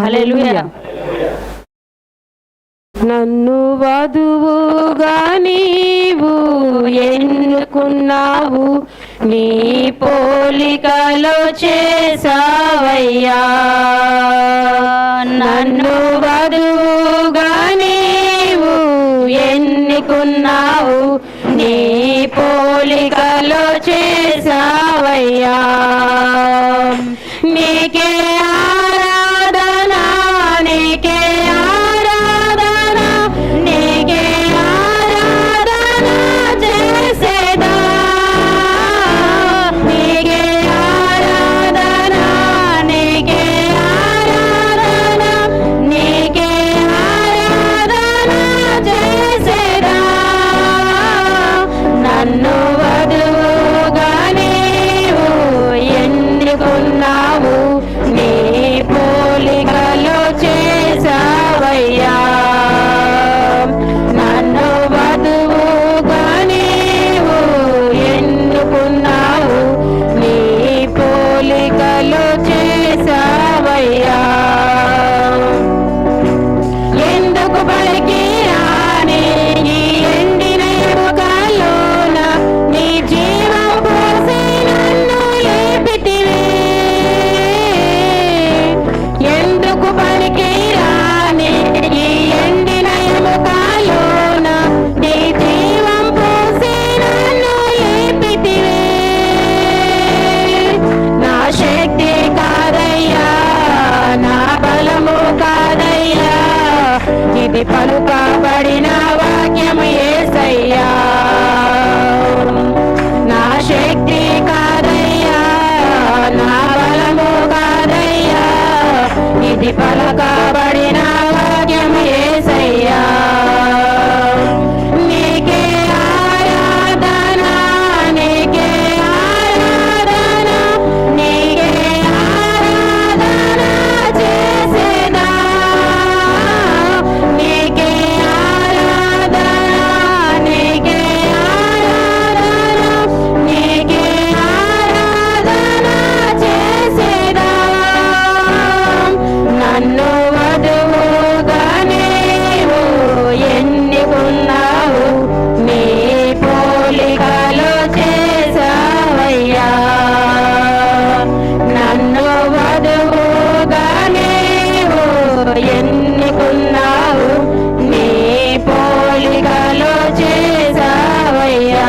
హల్లెలూయా. నన్ను వధువుగా నీవు ఎన్నుకున్నావు, నీ పోలికలో చేసావయ్యా. నన్ను వధువుగా నీవు ఎన్నుకున్నావు, నీ పోలికలో చేసావయ్యా. నీకే ఆరాధన, నీకే ఆరాధన, నీకే ఆరాధన చేసేదా. నీకే ఆరాధన, నీకే ఆరాధన, నీకే ఆరాధన చేసేదా. నన్ను వధువుగా నీవు ఎన్నుకున్నావు, నీ పోలికలో చేసావయ్యా. నన్ను వధువుగా నీవు ఎన్నుకున్నావు, నీ పోలికలో చేసావయ్యా. ఎందుకు పలికి రాని ఈ ఎండిన ఎముకలోన నీ జీవం పోసి నన్ను లేపితివే. ఎందుకు పలికి రాని ఈ ఎండిన ఎముకలోన నీ జీవం పోసి నన్ను లేపితివే. నా శక్తి కాదయ్యా, నా బలము కాదయ్యా, ఇది పలుకబడిన వాక్యము యేసయ్యా. నా శక్తి కాదయ్యా, నా బలము కాదయ్యా, ఇది పలుకబడిన వాక్యము యేసయ్యా. నీకే ఆరాధన, నీకే ఆరాధన, నీకే ఆరాధన చేసేదా. నీకే ఆరాధన, నీకే ఆరాధన, నీకే ఆరాధన చేసేదా. నన్ను వధువుగా నీవు ఎన్నుకున్నావు, నీ పోలికలో చేసావయ్యా. నన్ను వధువుగా నీవు ఎన్నుకున్నావు, నీ పోలికలో చేసావయ్యా.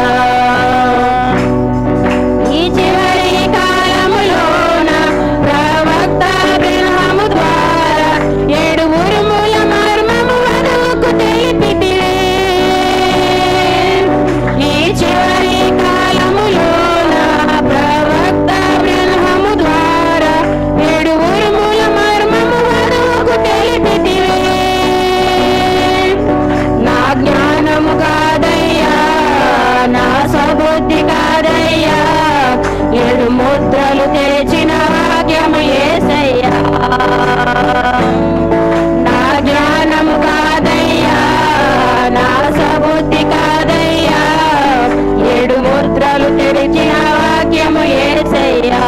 ఈ చివరి కాలములోన ప్రవక్త బిల్హాము ద్వారా 7 ఉరుముల మర్మము వధువుకు తెలిపితివే. ఈ చివరి కాలములోన ప్రవక్త బిల్హాము ద్వారా 7 ఉరుముల మర్మము వధువుకు తెలిపితివే. నా జ్ఞానము కాదయ్యా, నా సబుద్ధి కాదయ్యా, 7 ముద్రలు తెరిచిన వాక్యము యేసయ్యా. నా జ్ఞానము కాదయ్యా, నా సబుద్ధి కాదయ్యా, 7 ముద్రలు తెరిచిన వాక్యము యేసయ్యా.